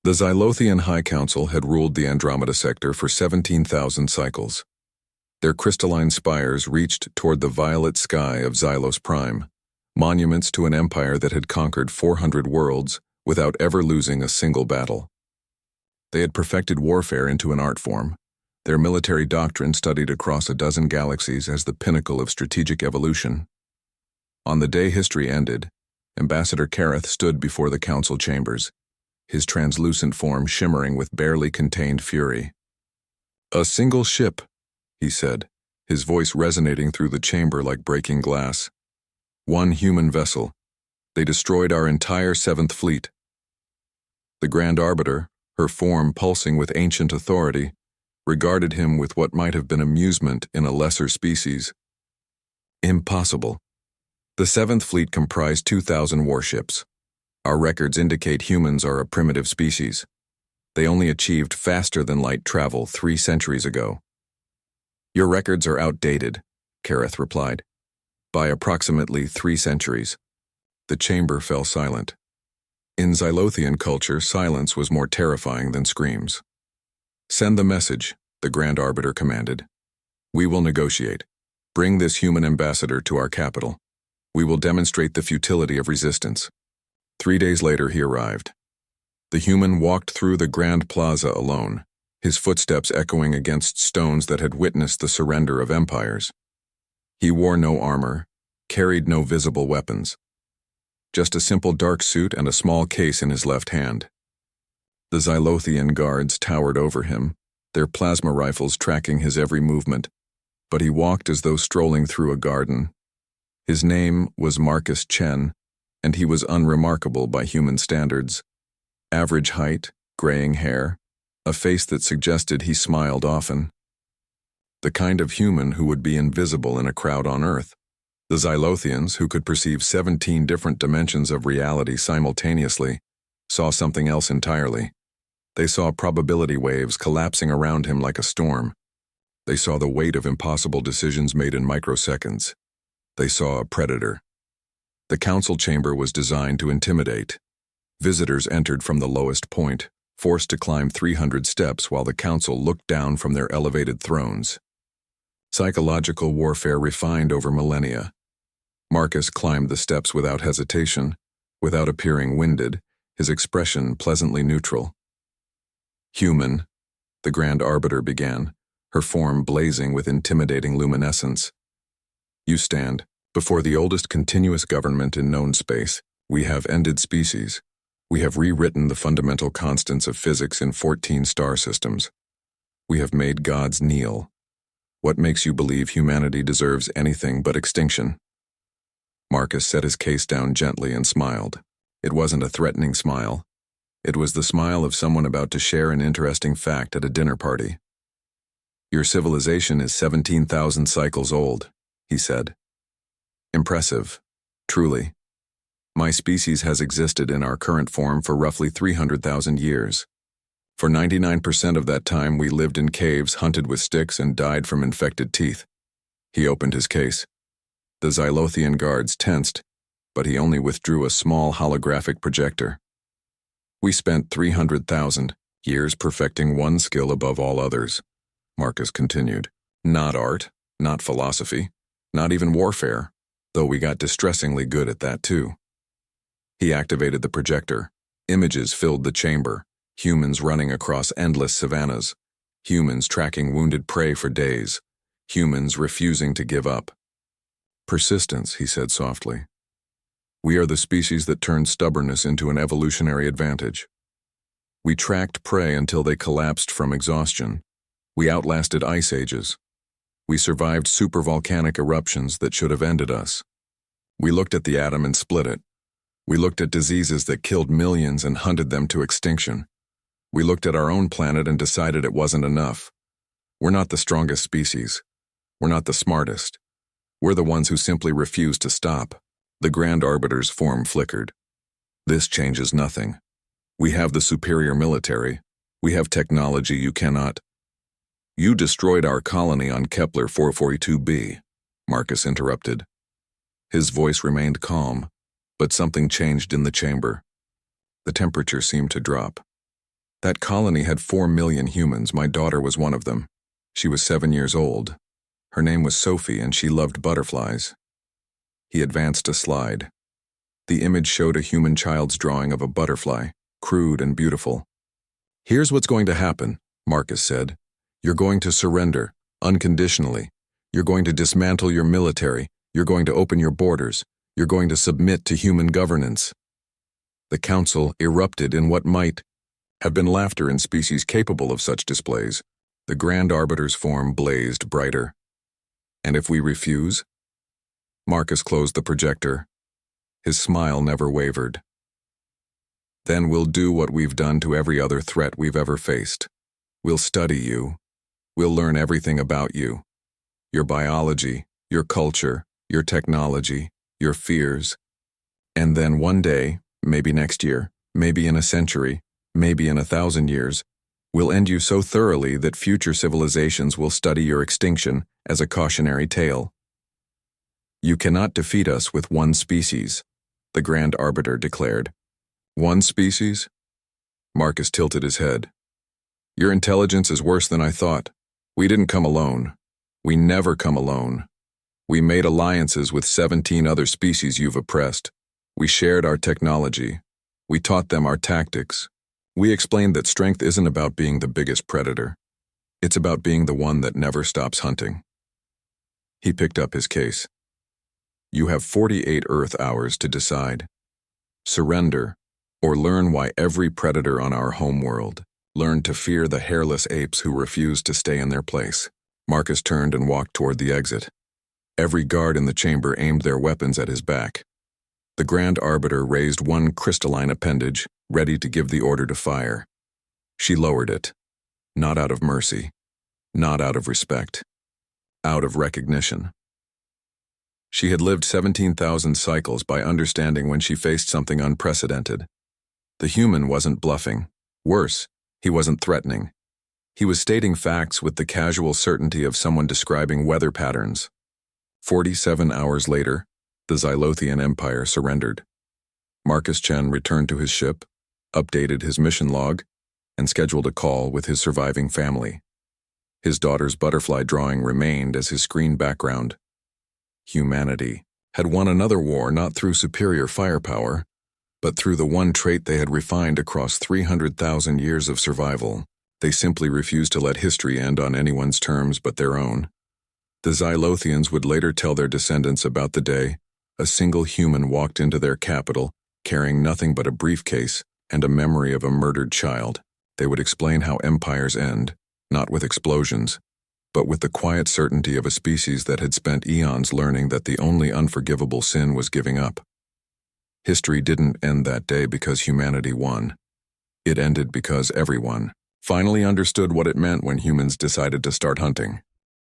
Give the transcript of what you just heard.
The Xylothian High Council had ruled the Andromeda sector for 17,000 cycles. Their crystalline spires reached toward the violet sky of Xylos Prime, monuments to an empire that had conquered 400 worlds without ever losing a single battle. They had perfected warfare into an art form, their military doctrine studied across a dozen galaxies as the pinnacle of strategic evolution. On the day history ended, Ambassador Kareth stood before the council chambers, his translucent form shimmering with barely contained fury. "A single ship," he said, his voice resonating through the chamber like breaking glass. "One human vessel. They destroyed our entire 7th Fleet." The Grand Arbiter, her form pulsing with ancient authority, regarded him with what might have been amusement in a lesser species. "Impossible. The 7th Fleet comprised 2,000 warships. Our records indicate humans are a primitive species. They only achieved faster-than-light travel 3 centuries ago." "Your records are outdated," Kareth replied. "By approximately 3 centuries." The chamber fell silent. In Xylothian culture, silence was more terrifying than screams. "Send the message," the Grand Arbiter commanded. "We will negotiate. Bring this human ambassador to our capital. We will demonstrate the futility of resistance." 3 days later he arrived. The human walked through the Grand Plaza alone, his footsteps echoing against stones that had witnessed the surrender of empires. He wore no armor, carried no visible weapons. Just a simple dark suit and a small case in his left hand. The Xylothian guards towered over him, their plasma rifles tracking his every movement, but he walked as though strolling through a garden. His name was Marcus Chen, and he was unremarkable by human standards. Average height, graying hair, a face that suggested he smiled often. The kind of human who would be invisible in a crowd on Earth. The Xylothians, who could perceive 17 different dimensions of reality simultaneously, saw something else entirely. They saw probability waves collapsing around him like a storm. They saw the weight of impossible decisions made in microseconds. They saw a predator. The council chamber was designed to intimidate. Visitors entered from the lowest point, forced to climb 300 steps while the council looked down from their elevated thrones. Psychological warfare refined over millennia. Marcus climbed the steps without hesitation, without appearing winded, his expression pleasantly neutral. "Human," the Grand Arbiter began, her form blazing with intimidating luminescence. "You stand before the oldest continuous government in known space. We have ended species. We have rewritten the fundamental constants of physics in 14 star systems. We have made gods kneel. What makes you believe humanity deserves anything but extinction?" Marcus set his case down gently and smiled. It wasn't a threatening smile. It was the smile of someone about to share an interesting fact at a dinner party. "Your civilization is 17,000 cycles old," he said. "Impressive, truly. My species has existed in our current form for roughly 300,000 years. For 99% of that time we lived in caves, hunted with sticks, and died from infected teeth." He opened his case. The Xylothian guards tensed, but he only withdrew a small holographic projector. "We spent 300,000 years perfecting one skill above all others," Marcus continued. "Not art, not philosophy, not even warfare, though we got distressingly good at that too." He activated the projector. Images filled the chamber, humans running across endless savannas, humans tracking wounded prey for days, humans refusing to give up. "Persistence," he said softly. "We are the species that turned stubbornness into an evolutionary advantage. We tracked prey until they collapsed from exhaustion. We outlasted ice ages. We survived supervolcanic eruptions that should have ended us. We looked at the atom and split it. We looked at diseases that killed millions and hunted them to extinction. We looked at our own planet and decided it wasn't enough. We're not the strongest species. We're not the smartest. We're the ones who simply refuse to stop." The Grand Arbiter's form flickered. "This changes nothing. We have the superior military. We have technology you cannot." "You destroyed our colony on Kepler 442b, Marcus interrupted. His voice remained calm, but something changed in the chamber. The temperature seemed to drop. That colony had 4 million humans. My daughter was one of them. She was 7 years old. Her name was Sophie, and she loved butterflies. He advanced a slide. The image showed a human child's drawing of a butterfly, crude and beautiful. "Here's what's going to happen," Marcus said. "You're going to surrender, unconditionally. You're going to dismantle your military. You're going to open your borders. You're going to submit to human governance." The council erupted in what might have been laughter in species capable of such displays. The Grand Arbiter's form blazed brighter. "And if we refuse?" Marcus closed the projector. His smile never wavered. "Then we'll do what we've done to every other threat we've ever faced. We'll study you. We'll learn everything about you. Your biology, your culture, your technology, your fears. And then one day, maybe next year, maybe in a century, maybe in 1,000 years, we'll end you so thoroughly that future civilizations will study your extinction as a cautionary tale. You cannot defeat us with one species," the Grand Arbiter declared. "One species?" Marcus tilted his head. "Your intelligence is worse than I thought. We didn't come alone. We never come alone. We made alliances with 17 other species you've oppressed. We shared our technology. We taught them our tactics. We explained that strength isn't about being the biggest predator. It's about being the one that never stops hunting." He picked up his case. "You have 48 Earth hours to decide. Surrender, or learn why every predator on our homeworld learned to fear the hairless apes who refused to stay in their place." Marcus turned and walked toward the exit. Every guard in the chamber aimed their weapons at his back. The Grand Arbiter raised one crystalline appendage, ready to give the order to fire. She lowered it, not out of mercy, not out of respect, out of recognition. She had lived 17,000 cycles by understanding when she faced something unprecedented. The human wasn't bluffing. Worse, he wasn't threatening. He was stating facts with the casual certainty of someone describing weather patterns. 47 hours later, the Xylothian Empire surrendered. Marcus Chen returned to his ship, updated his mission log, and scheduled a call with his surviving family. His daughter's butterfly drawing remained as his screen background. Humanity had won another war not through superior firepower, but through the one trait they had refined across 300,000 years of survival. They simply refused to let history end on anyone's terms but their own. The Xylothians would later tell their descendants about the day a single human walked into their capital carrying nothing but a briefcase and a memory of a murdered child. They would explain how empires end, not with explosions, but with the quiet certainty of a species that had spent eons learning that the only unforgivable sin was giving up. History didn't end that day because humanity won. It ended because everyone finally understood what it meant when humans decided to start hunting.